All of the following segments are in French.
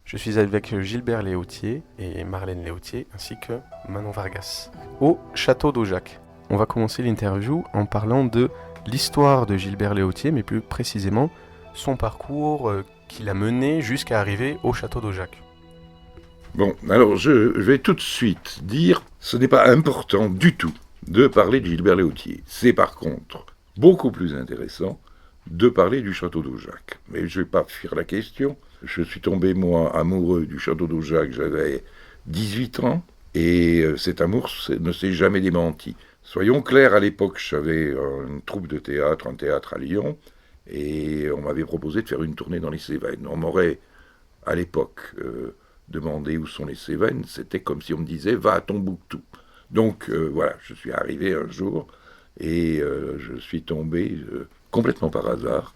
Je suis avec Gilbert Léautier et Marlène Léautier ainsi que Manon Vargas au château d'Aujac. On va commencer l'interview en parlant de l'histoire de Gilbert Léautier, mais plus précisément son parcours qu'il a mené jusqu'à arriver au château d'Aujac. Bon, alors je vais tout de suite dire, ce n'est pas important du tout de parler de Gilbert Léautier. C'est par contre beaucoup plus intéressant de parler du château d'Aujac. Mais je ne vais pas fuir la question. Je suis tombé, moi, amoureux du château d'Aujac, j'avais 18 ans, et cet amour ne s'est jamais démenti. Soyons clairs, à l'époque, j'avais une troupe de théâtre, un théâtre à Lyon, et on m'avait proposé de faire une tournée dans les Cévennes. On m'aurait, à l'époque, demandé où sont les Cévennes, c'était comme si on me disait « va à Tombouctou ». Donc voilà, je suis arrivé un jour, et je suis tombé complètement par hasard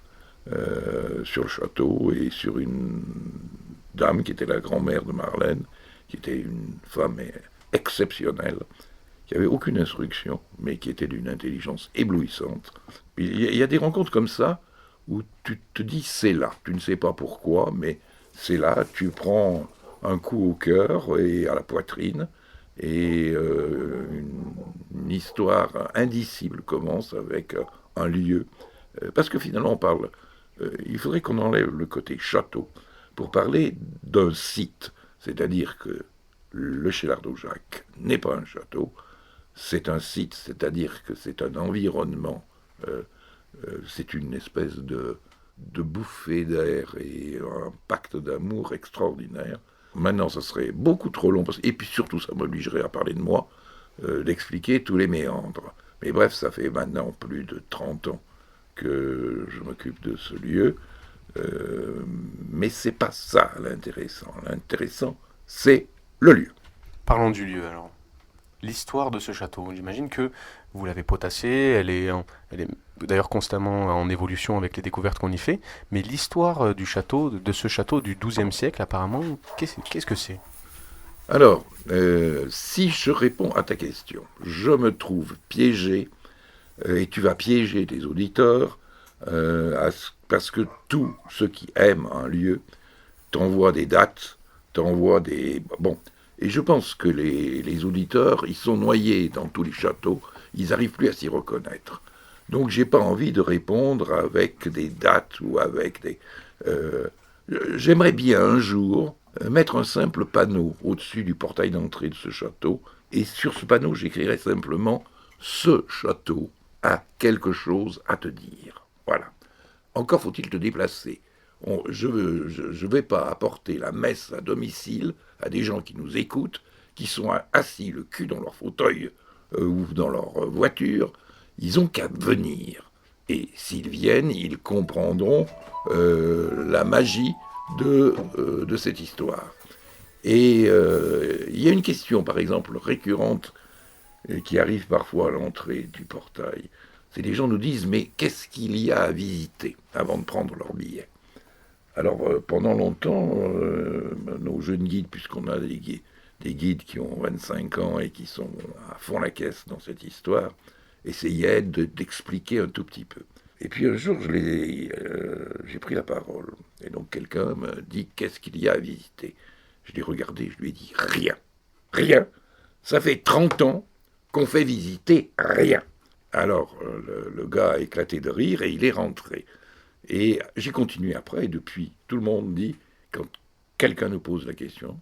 sur le château et sur une dame qui était la grand-mère de Marlène, qui était une femme exceptionnelle, qui avait aucune instruction, mais qui était d'une intelligence éblouissante. Il y a des rencontres comme ça où tu te dis c'est là, tu ne sais pas pourquoi, mais c'est là, tu prends un coup au cœur et à la poitrine, et une histoire indicible commence avec un lieu, parce que finalement on parle, il faudrait qu'on enlève le côté château pour parler d'un site, c'est-à-dire que le Cheylard d'Aujac n'est pas un château, c'est un site, c'est-à-dire que c'est un environnement, c'est une espèce de bouffée d'air et un pacte d'amour extraordinaire. Maintenant, ça serait beaucoup trop long, et puis surtout, ça m'obligerait à parler de moi, d'expliquer tous les méandres. Mais bref, ça fait maintenant plus de 30 ans que je m'occupe de ce lieu, mais c'est pas ça l'intéressant. L'intéressant, c'est le lieu. Parlons du lieu alors. L'histoire de ce château, j'imagine que vous l'avez potassé, elle est d'ailleurs constamment en évolution avec les découvertes qu'on y fait, mais l'histoire du château, de ce château du XIIe siècle apparemment, qu'est-ce que c'est? Alors, si je réponds à ta question, je me trouve piégé, et tu vas piéger tes auditeurs, parce que tous ceux qui aiment un lieu t'envoient des dates, t'envoient des... Bon, et je pense que les auditeurs, ils sont noyés dans tous les châteaux, ils n'arrivent plus à s'y reconnaître. Donc j'ai pas envie de répondre avec des dates ou avec des... J'aimerais bien un jour mettre un simple panneau au-dessus du portail d'entrée de ce château, et sur ce panneau j'écrirais simplement « Ce château a quelque chose à te dire ». Voilà. Encore faut-il te déplacer. Je ne vais pas apporter la messe à domicile à des gens qui nous écoutent, qui sont assis le cul dans leur fauteuil ou dans leur voiture. Ils ont qu'à venir. Et s'ils viennent, ils comprendront la magie de cette histoire. Et il y a une question, par exemple, récurrente, qui arrive parfois à l'entrée du portail. C'est les gens nous disent, mais qu'est-ce qu'il y a à visiter avant de prendre leur billet? Alors, pendant longtemps, nos jeunes guides, puisqu'on a des guides qui ont 25 ans et qui sont à fond la caisse dans cette histoire, essayaient d'expliquer un tout petit peu. Et puis un jour, j'ai pris la parole. Et donc quelqu'un me dit, qu'est-ce qu'il y a à visiter? Je l'ai regardé, je lui ai dit, rien. Rien. Ça fait 30 ans qu'on fait visiter rien. Alors, le gars a éclaté de rire et il est rentré. Et j'ai continué après, et depuis, tout le monde dit, quand quelqu'un nous pose la question,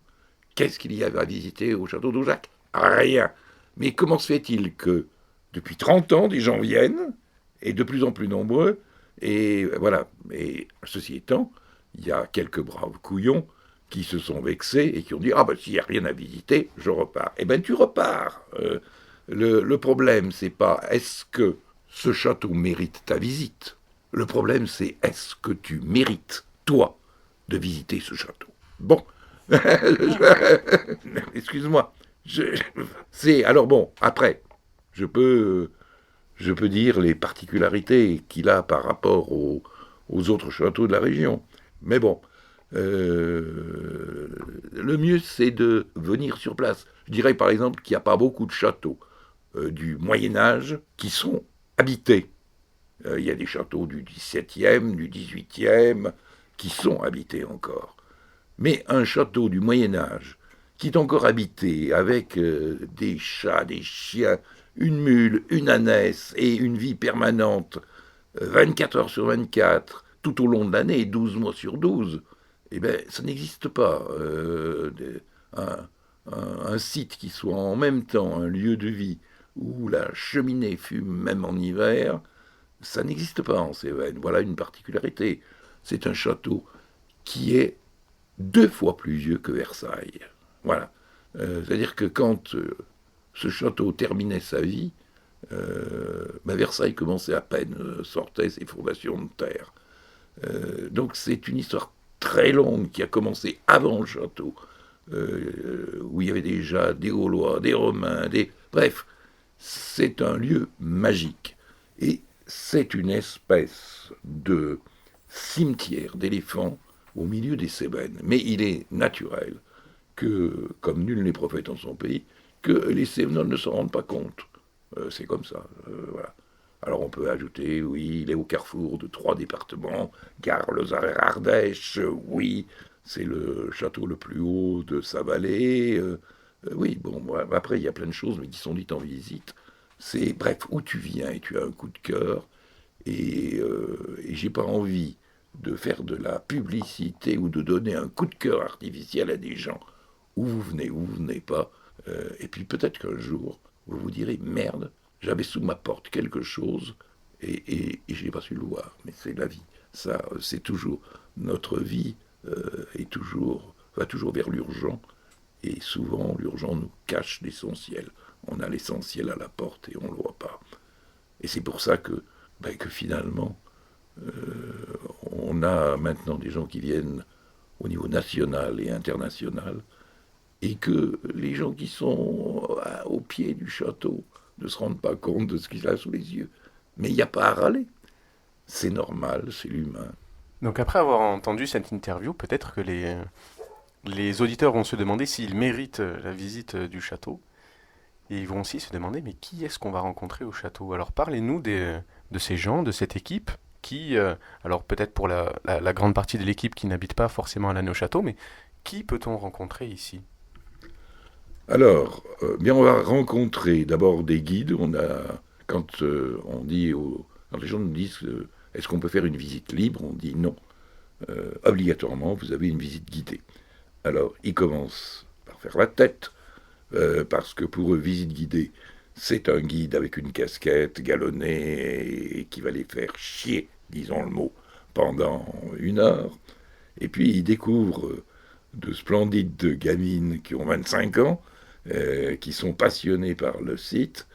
qu'est-ce qu'il y avait à visiter au château d'Aujac? Rien. Mais comment se fait-il que, depuis 30 ans, des gens viennent, et de plus en plus nombreux, et voilà. Et ceci étant, il y a quelques braves couillons qui se sont vexés et qui ont dit, ah ben s'il n'y a rien à visiter, je repars. Eh ben tu repars. Le problème, c'est pas est-ce que ce château mérite ta visite. Le problème, c'est est-ce que tu mérites, toi, de visiter ce château. Bon, excuse-moi. Alors bon, après, je peux dire les particularités qu'il a par rapport aux autres châteaux de la région. Mais bon, le mieux, c'est de venir sur place. Je dirais par exemple qu'il n'y a pas beaucoup de châteaux du Moyen-Âge qui sont habités. Il y a des châteaux du XVIIe, du XVIIIe qui sont habités encore. Mais un château du Moyen-Âge, qui est encore habité avec des chats, des chiens, une mule, une ânesse et une vie permanente, 24 heures sur 24, tout au long de l'année, 12 mois sur 12, eh bien, ça n'existe pas. Un site qui soit en même temps un lieu de vie où la cheminée fume même en hiver, ça n'existe pas en Cévennes. Voilà une particularité. C'est un château qui est 2 fois plus vieux que Versailles. Voilà. C'est-à-dire que quand ce château terminait sa vie, Versailles commençait à peine, sortait ses fondations de terre. Donc c'est une histoire très longue qui a commencé avant le château, où il y avait déjà des Gaulois, des Romains, bref, c'est un lieu magique. Et c'est une espèce de cimetière d'éléphants au milieu des Cévennes. Mais il est naturel que, comme nul n'est prophète en son pays, que les Cévenols ne s'en rendent pas compte. C'est comme ça. Voilà. Alors on peut ajouter, oui, il est au carrefour de 3 départements, Gare, Lozère et Ardèche, oui, c'est le château le plus haut de sa vallée. Oui, bon, après il y a plein de choses, mais qui sont dites en visite. C'est, bref, où tu viens et tu as un coup de cœur, et j'ai pas envie de faire de la publicité ou de donner un coup de cœur artificiel à des gens, où vous venez pas, et puis peut-être qu'un jour, vous vous direz, merde, j'avais sous ma porte quelque chose, et je n'ai pas su le voir, mais c'est la vie. Ça, c'est toujours, notre vie va toujours vers l'urgent, et souvent l'urgent nous cache l'essentiel. On a l'essentiel à la porte et on ne le voit pas. Et c'est pour ça que finalement, on a maintenant des gens qui viennent au niveau national et international, et que les gens qui sont au pied du château ne se rendent pas compte de ce qu'il a sous les yeux. Mais il n'y a pas à râler. C'est normal, c'est l'humain. Donc après avoir entendu cette interview, peut-être que les auditeurs vont se demander s'ils méritent la visite du château. Et ils vont aussi se demander, mais qui est-ce qu'on va rencontrer au château? Alors parlez-nous de ces gens, de cette équipe, qui, alors peut-être pour la grande partie de l'équipe qui n'habite pas forcément à l'année au château, mais qui peut-on rencontrer ici? Alors, on va rencontrer d'abord des guides. Quand quand les gens nous disent est-ce qu'on peut faire une visite libre, on dit non. Obligatoirement, vous avez une visite guidée. Alors, ils commencent par faire la tête, parce que pour eux, visite guidée, c'est un guide avec une casquette galonnée et qui va les faire chier, disons le mot, pendant 1 heure. Et puis, ils découvrent de splendides gamines qui ont 25 ans, qui sont passionnés par le site,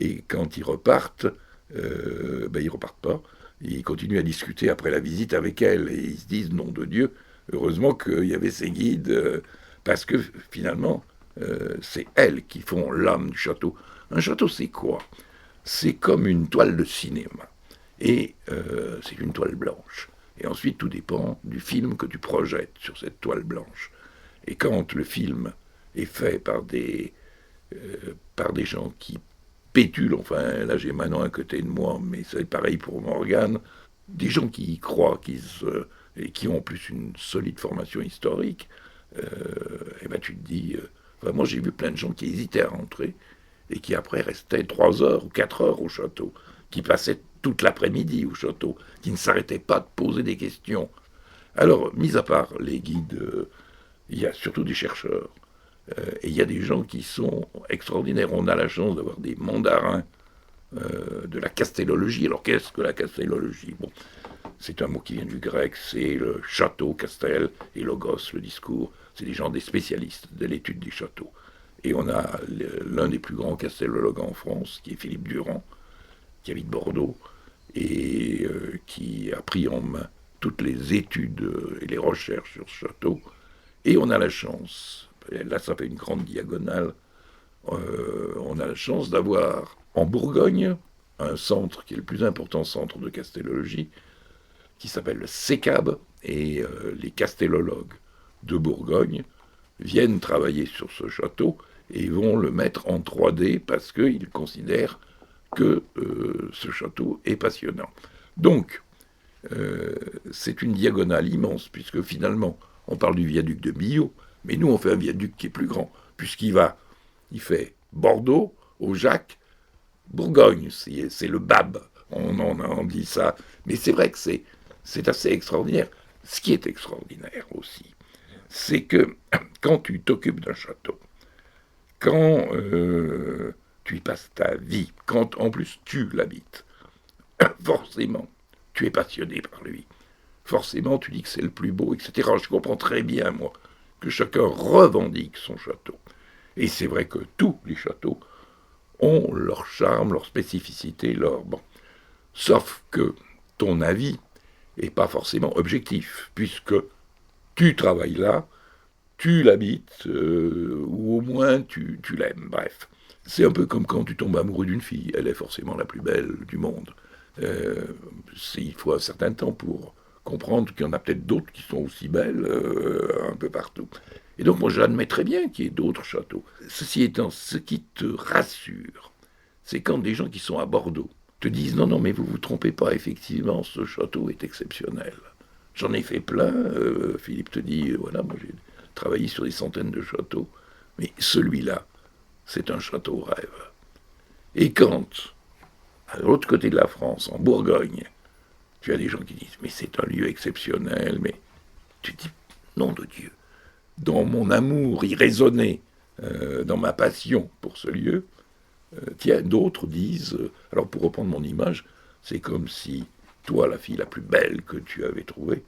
et quand ils repartent, ils repartent pas. Ils continuent à discuter après la visite avec elles, et ils se disent, nom de Dieu, heureusement qu'il y avait ces guides, parce que finalement, c'est elles qui font l'âme du château. Un château, c'est quoi? C'est comme une toile de cinéma, et c'est une toile blanche. Et ensuite, tout dépend du film que tu projettes sur cette toile blanche. Et quand le film est fait par des gens qui pétulent, enfin là j'ai Manon à côté de moi, mais c'est pareil pour Morgane, des gens qui y croient, et qui ont en plus une solide formation historique, tu te dis, moi j'ai vu plein de gens qui hésitaient à rentrer, et qui après restaient 3 heures ou 4 heures au château, qui passaient toute l'après-midi au château, qui ne s'arrêtaient pas de poser des questions. Alors, mis à part les guides, il y a surtout des chercheurs. Et il y a des gens qui sont extraordinaires. On a la chance d'avoir des mandarins de la castellologie. Alors qu'est-ce que la castellologie? Bon, c'est un mot qui vient du grec, c'est le château, castel, et logos, le discours. C'est des gens, des spécialistes de l'étude des châteaux. Et on a l'un des plus grands castellologues en France, qui est Philippe Durand, qui habite Bordeaux, et qui a pris en main toutes les études et les recherches sur ce château. Et on a la chance, là ça fait une grande diagonale, on a la chance d'avoir en Bourgogne un centre qui est le plus important centre de castellologie, qui s'appelle le CECAB, et les castellologues de Bourgogne viennent travailler sur ce château et vont le mettre en 3D parce qu'ils considèrent que ce château est passionnant. Donc, c'est une diagonale immense, puisque finalement, on parle du viaduc de Millau, mais nous on fait un viaduc qui est plus grand, puisqu'il fait Bordeaux, Aujac, Bourgogne, c'est le BAB, on dit ça, mais c'est vrai que c'est assez extraordinaire. Ce qui est extraordinaire aussi, c'est que quand tu t'occupes d'un château, quand tu y passes ta vie, quand en plus tu l'habites, forcément, tu es passionné par lui. Forcément, tu dis que c'est le plus beau, etc. Je comprends très bien, moi, que chacun revendique son château. Et c'est vrai que tous les châteaux ont leur charme, leur spécificité, leur... Bon. Sauf que ton avis n'est pas forcément objectif, puisque tu travailles là, tu l'habites, ou au moins tu l'aimes, bref. C'est un peu comme quand tu tombes amoureux d'une fille, elle est forcément la plus belle du monde. Il faut un certain temps pour comprendre qu'il y en a peut-être d'autres qui sont aussi belles un peu partout. Et donc moi j'admets très bien qu'il y ait d'autres châteaux. Ceci étant, ce qui te rassure, c'est quand des gens qui sont à Bordeaux te disent non, non, mais vous vous trompez pas, effectivement, ce château est exceptionnel. J'en ai fait plein, Philippe te dit, voilà, moi j'ai travaillé sur des centaines de châteaux, mais celui-là, c'est un château rêve. Et quand, à l'autre côté de la France, en Bourgogne, tu as des gens qui disent, mais c'est un lieu exceptionnel, mais tu dis, nom de Dieu, dans mon amour irraisonné, dans ma passion pour ce lieu, tiens, d'autres disent, alors pour reprendre mon image, c'est comme si toi, la fille la plus belle que tu avais trouvée,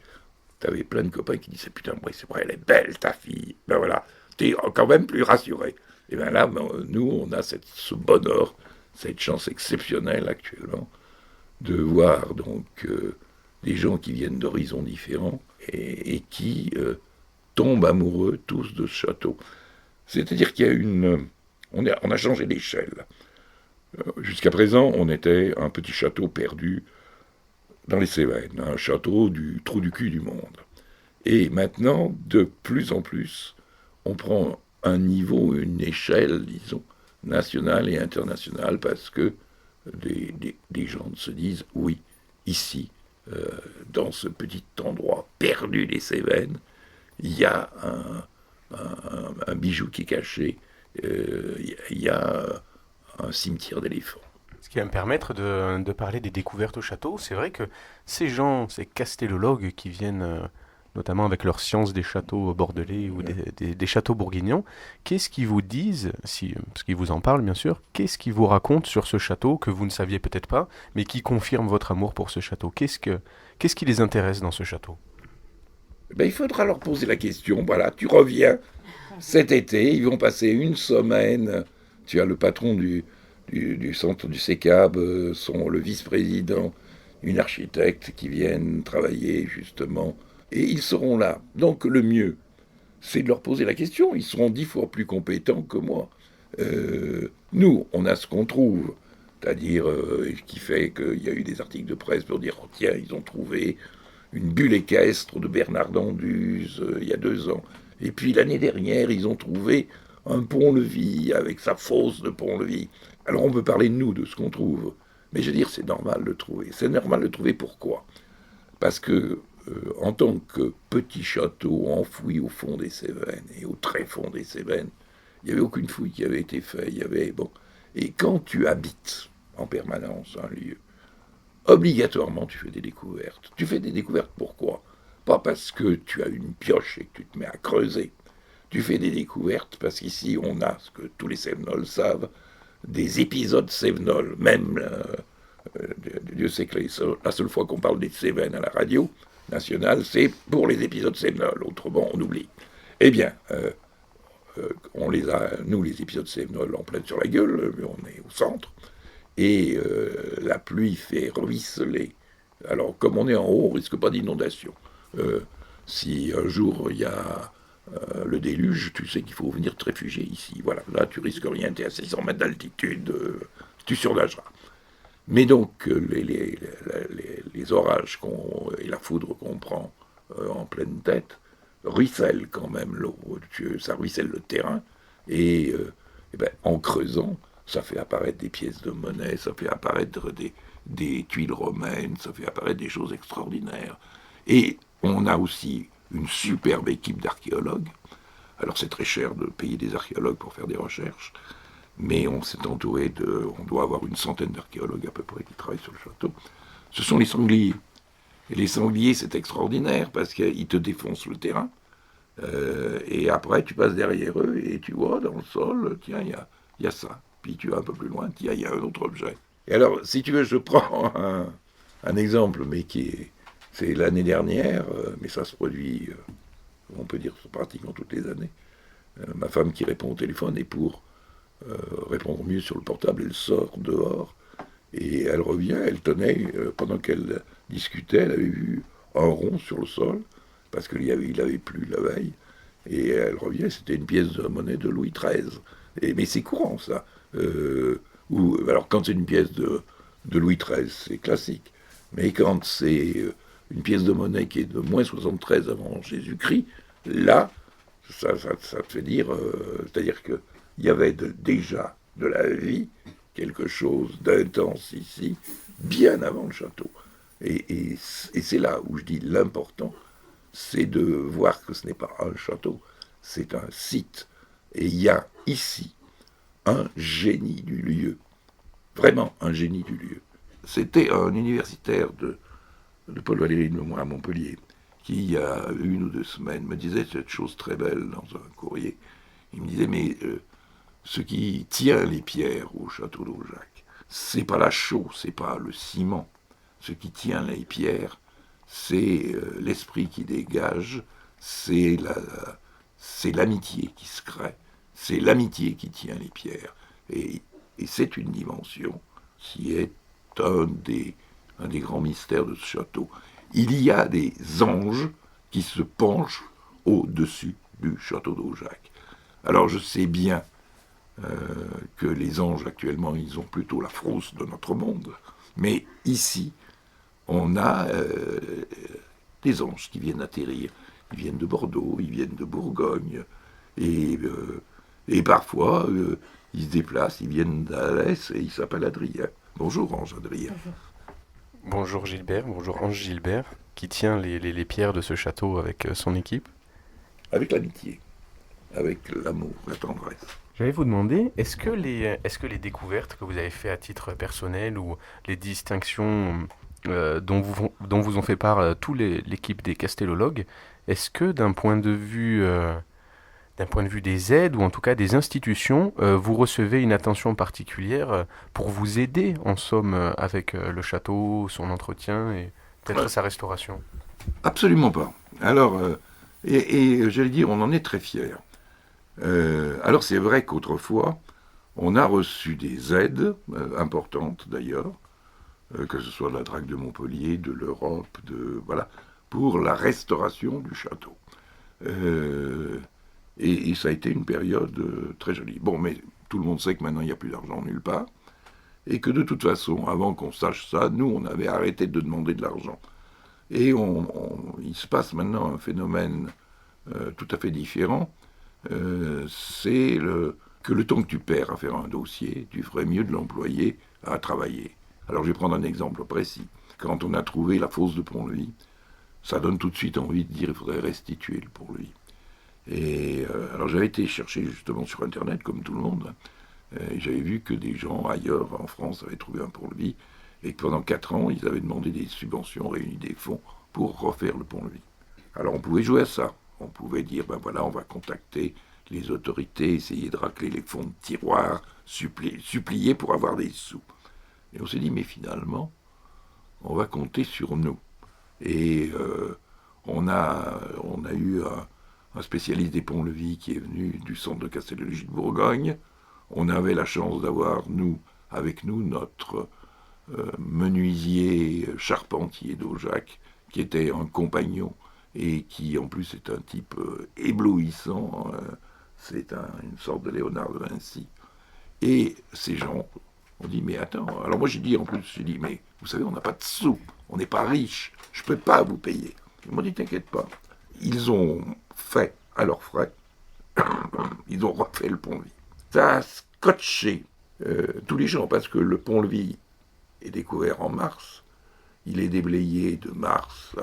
tu avais plein de copains qui disaient, putain, ouais, c'est vrai, elle est belle ta fille, ben voilà, t'es quand même plus rassuré. Et bien là, nous, on a ce bonheur, cette chance exceptionnelle actuellement, de voir donc des gens qui viennent d'horizons différents et qui tombent amoureux tous de ce château. C'est-à-dire qu'il y a on a changé d'échelle. Jusqu'à présent, on était un petit château perdu dans les Cévennes, un château du trou du cul du monde. Et maintenant, de plus en plus, on prend un niveau, une échelle, disons, nationale et internationale, parce que des gens se disent, oui, ici, dans ce petit endroit perdu des Cévennes, il y a un bijou qui est caché, il y a un cimetière d'éléphants. Ce qui va me permettre de parler des découvertes au château. C'est vrai que ces gens, ces castellologues qui viennent notamment avec leur science des châteaux bordelais ou des châteaux bourguignons, qu'est-ce qu'ils vous disent, parce qu'ils vous en parlent bien sûr, qu'est-ce qu'ils vous racontent sur ce château que vous ne saviez peut-être pas, mais qui confirme votre amour pour ce château? Qu'est-ce qui les intéresse dans ce château? Ben, il faudra leur poser la question. Voilà, tu reviens cet été, ils vont passer une semaine. Tu as le patron du centre du CECAB, le vice-président, une architecte qui viennent travailler justement. Et ils seront là. Donc le mieux, c'est de leur poser la question. Ils seront 10 fois plus compétents que moi. Nous, on a ce qu'on trouve. C'est-à-dire, qui fait qu'il y a eu des articles de presse pour dire, oh, tiens, ils ont trouvé une bulle équestre de Bernard d'Anduse il y a 2 ans. Et puis l'année dernière, ils ont trouvé un pont-levis avec sa fosse de pont-levis. Alors on peut parler de nous, de ce qu'on trouve. Mais je veux dire, c'est normal de trouver. C'est normal de trouver pourquoi? Parce que, en tant que petit château enfoui au fond des Cévennes, et au très fond des Cévennes, il n'y avait aucune fouille qui avait été faite. Bon. Et quand tu habites en permanence un lieu, obligatoirement, tu fais des découvertes. Tu fais des découvertes pourquoi? Pas parce que tu as une pioche et que tu te mets à creuser. Tu fais des découvertes parce qu'ici, on a, ce que tous les Cévenols savent, des épisodes Cévenols. Même, Dieu sait que la seule fois qu'on parle des Cévennes à la radio nationale, c'est pour les épisodes Cévenols. Autrement, on oublie. Eh bien, on les a, nous, les épisodes Cévenols, en pleine sur la gueule, on est au centre. Et la pluie fait ruisseler. Alors, comme on est en haut, on ne risque pas d'inondation. Si un jour il y a le déluge, tu sais qu'il faut venir te réfugier ici. Voilà, là, tu risques rien, tu es à 600 mètres d'altitude, tu surnageras. Mais donc, les orages et la foudre qu'on prend en pleine tête ruissellent quand même l'eau. Ça ruisselle le terrain. Et ben, en creusant, ça fait apparaître des pièces de monnaie, ça fait apparaître des tuiles romaines, ça fait apparaître des choses extraordinaires. Et on a aussi une superbe équipe d'archéologues. Alors c'est très cher de payer des archéologues pour faire des recherches, mais on s'est entouré on doit avoir une centaine d'archéologues à peu près qui travaillent sur le château. Ce sont les sangliers. Et les sangliers, c'est extraordinaire parce qu'ils te défoncent le terrain. Et après, tu passes derrière eux et tu vois dans le sol, tiens, il y a ça. Puis tu vas un peu plus loin, tiens, il y a un autre objet. Et alors, si tu veux, je prends un exemple, mais c'est l'année dernière, mais ça se produit, on peut dire, pratiquement toutes les années. Ma femme qui répond au téléphone, et pour répondre mieux sur le portable, elle sort dehors, et elle revient, elle tenait, pendant qu'elle discutait, elle avait vu un rond sur le sol, parce qu'il avait plu la veille, et elle revient, c'était une pièce de monnaie de Louis XIII. Mais c'est courant, ça. Alors, quand c'est une pièce de Louis XIII, c'est classique. Mais quand c'est une pièce de monnaie qui est de moins 73 avant Jésus-Christ, là, ça te fait dire... c'est-à-dire qu'il y avait déjà de la vie, quelque chose d'intense ici, bien avant le château. Et c'est là où je dis l'important, c'est de voir que ce n'est pas un château, c'est un site. Et il y a ici un génie du lieu, vraiment un génie du lieu. C'était un universitaire de Paul Valéry à Montpellier qui, il y a 1 ou 2 semaines, me disait cette chose très belle dans un courrier. Il me disait, mais ce qui tient les pierres au château d'Aujac, c'est pas la chaux, c'est pas le ciment. Ce qui tient les pierres, c'est l'esprit qui dégage, c'est l'amitié qui se crée, c'est l'amitié qui tient les pierres. Et c'est une dimension qui est un des grands mystères de ce château. Il y a des anges qui se penchent au-dessus du château d'Aujac. Alors je sais bien que les anges actuellement, ils ont plutôt la frousse de notre monde, mais ici, on a des anges qui viennent atterrir. Ils viennent de Bordeaux, ils viennent de Bourgogne, et parfois, ils se déplacent, ils viennent d'Alès, et ils s'appellent Adrien. Bonjour Ange Adrien. Bonjour Gilbert, bonjour Ange Gilbert, qui tient les pierres de ce château avec son équipe. Avec l'amitié, avec l'amour, la tendresse. J'allais vous demander, est-ce que les découvertes que vous avez faites à titre personnel ou les distinctions dont vous ont fait part toute l'équipe des castellologues, est-ce que d'un point de vue des aides ou en tout cas des institutions, vous recevez une attention particulière pour vous aider en somme avec le château, son entretien et peut-être sa restauration? Absolument pas. Alors, j'allais dire, on en est très fiers. Alors c'est vrai qu'autrefois, on a reçu des aides importantes d'ailleurs, que ce soit de la Drac de Montpellier, de l'Europe, voilà, pour la restauration du château. Et ça a été une période très jolie. Bon, mais tout le monde sait que maintenant il n'y a plus d'argent nulle part, et que de toute façon, avant qu'on sache ça, nous on avait arrêté de demander de l'argent. Et il se passe maintenant un phénomène tout à fait différent. C'est que le temps que tu perds à faire un dossier, tu ferais mieux de l'employer à travailler. Alors je vais prendre un exemple précis. Quand on a trouvé la fosse de Pont-Levis, ça donne tout de suite envie de dire qu'il faudrait restituer le Pont-Levis. Et alors j'avais été chercher justement sur Internet, comme tout le monde, et j'avais vu que des gens ailleurs en France avaient trouvé un Pont-Levis, et que pendant 4 ans, ils avaient demandé des subventions, réuni des fonds pour refaire le Pont-Levis. Alors on pouvait jouer à ça. On pouvait dire, ben voilà, on va contacter les autorités, essayer de racler les fonds de tiroir, supplier pour avoir des sous. Et on s'est dit, mais finalement, on va compter sur nous. Et on a eu un spécialiste des ponts-levis qui est venu du centre de castellologie de Bourgogne. On avait la chance d'avoir, avec nous, notre menuisier charpentier d'Aujac, qui était un compagnon et qui en plus est un type éblouissant, c'est une sorte de Léonard de Vinci. Et ces gens ont dit, mais attends, alors moi j'ai dit, mais vous savez, on n'a pas de sous, on n'est pas riche, je ne peux pas vous payer. Ils m'ont dit, t'inquiète pas. Ils ont fait à leurs frais, ils ont refait le pont-levis. Ça a scotché tous les gens, parce que le pont-levis est découvert en mars, il est déblayé de mars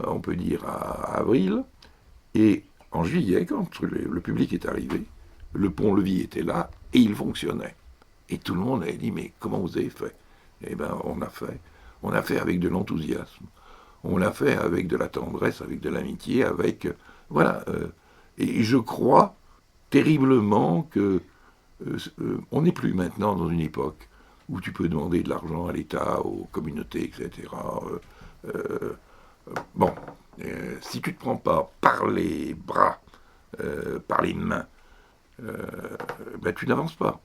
on peut dire à avril, et en juillet, quand le public est arrivé, le pont-levis était là, et il fonctionnait. Et tout le monde avait dit, mais comment vous avez fait? Eh bien, on a fait avec de l'enthousiasme, on l'a fait avec de la tendresse, avec de l'amitié, avec... voilà. Et je crois terriblement que on n'est plus maintenant dans une époque où tu peux demander de l'argent à l'État, aux communautés, etc. Bon, si tu ne te prends pas par les bras, par les mains, ben tu n'avances pas.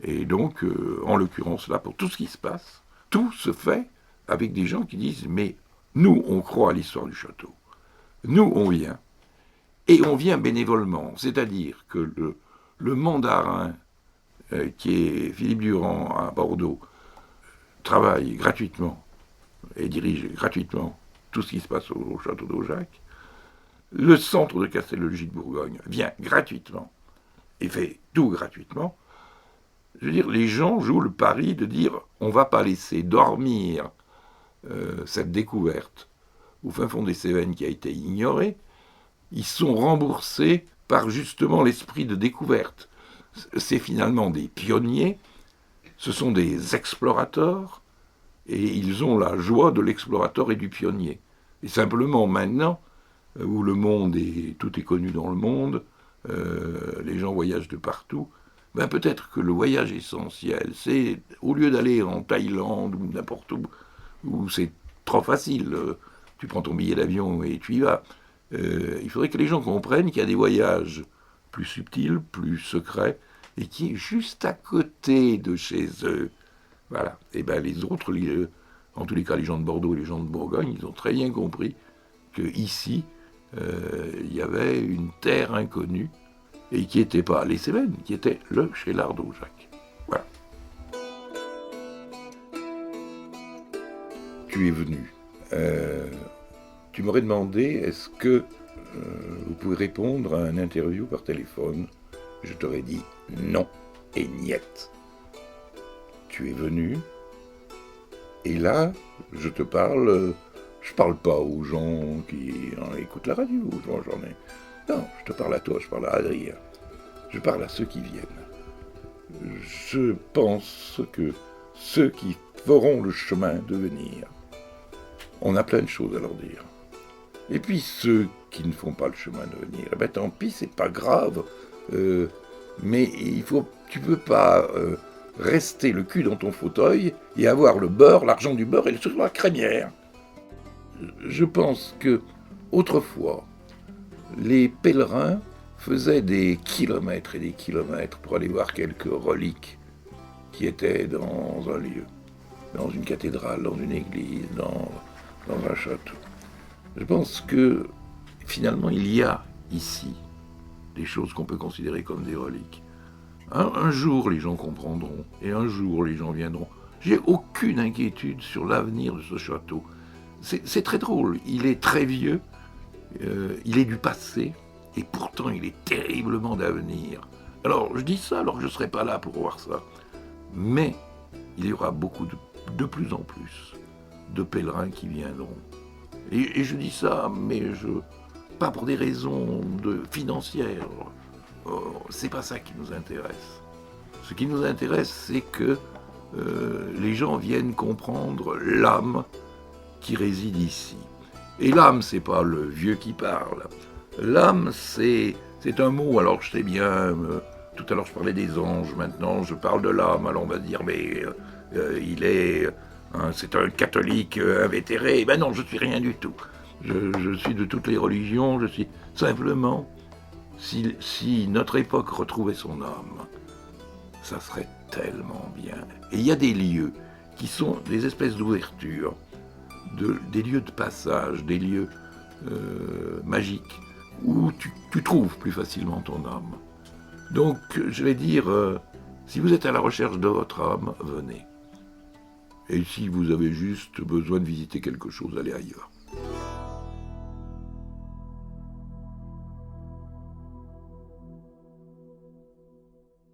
Et donc, en l'occurrence, là, pour tout ce qui se passe, tout se fait avec des gens qui disent, mais nous, on croit à l'histoire du château. Nous, on vient. Et on vient bénévolement. C'est-à-dire que le mandarin, qui est Philippe Durand à Bordeaux, travaille gratuitement et dirige gratuitement tout ce qui se passe au château d'Aujac. Le centre de castellologie de Bourgogne vient gratuitement et fait tout gratuitement. Je veux dire, les gens jouent le pari de dire on ne va pas laisser dormir cette découverte au fin fond des Cévennes qui a été ignorée. Ils sont remboursés par justement l'esprit de découverte. C'est finalement des pionniers, ce sont des explorateurs, et ils ont la joie de l'explorateur et du pionnier. Et simplement maintenant, où le monde tout est connu dans le monde, les gens voyagent de partout, ben peut-être que le voyage essentiel, c'est, au lieu d'aller en Thaïlande ou n'importe où c'est trop facile, tu prends ton billet d'avion et tu y vas, il faudrait que les gens comprennent qu'il y a des voyages plus subtils, plus secrets, et qui est juste à côté de chez eux. Voilà. Et bien les autres, en tous les cas les gens de Bordeaux et les gens de Bourgogne, ils ont très bien compris qu'ici, il y avait une terre inconnue, et qui n'était pas les Cévennes, qui était le Cheylard d'Aujac. Voilà. Tu es venu. Tu m'aurais demandé, est-ce que vous pouvez répondre à une interview par téléphone? Je t'aurais dit non et niet. Tu es venu, et là, je te parle, je parle pas aux gens qui écoutent la radio, j'en ai. Non, je te parle à toi, je parle à Adrien. Je parle à ceux qui viennent. Je pense que ceux qui feront le chemin de venir, on a plein de choses à leur dire. Et puis ceux qui ne font pas le chemin de venir, ben tant pis, c'est pas grave. Mais tu peux pas rester le cul dans ton fauteuil et avoir le beurre, l'argent du beurre et sur la crémière. Je pense que autrefois, les pèlerins faisaient des kilomètres et des kilomètres pour aller voir quelques reliques qui étaient dans un lieu, dans une cathédrale, dans une église, dans un château. Je pense que finalement il y a ici des choses qu'on peut considérer comme des reliques. Un jour les gens comprendront, et un jour les gens viendront. J'ai aucune inquiétude sur l'avenir de ce château. C'est très drôle, il est très vieux, il est du passé, et pourtant il est terriblement d'avenir. Alors je dis ça alors que je ne serai pas là pour voir ça. Mais il y aura beaucoup de plus en plus de pèlerins qui viendront. Et je dis ça, mais pas pour des raisons financières. C'est pas ça qui nous intéresse. Ce qui nous intéresse, c'est que les gens viennent comprendre l'âme qui réside ici. Et l'âme, c'est pas le vieux qui parle. L'âme, c'est un mot. Alors je sais bien, tout à l'heure je parlais des anges, maintenant je parle de l'âme. Alors on va dire, mais c'est un catholique invétéré. Ben non, je suis rien du tout. Je suis de toutes les religions, je suis simplement, si notre époque retrouvait son âme, ça serait tellement bien. Et il y a des lieux qui sont des espèces d'ouvertures, des lieux de passage, des lieux magiques, où tu trouves plus facilement ton âme. Donc, je vais dire, si vous êtes à la recherche de votre âme, venez. Et si vous avez juste besoin de visiter quelque chose, allez ailleurs.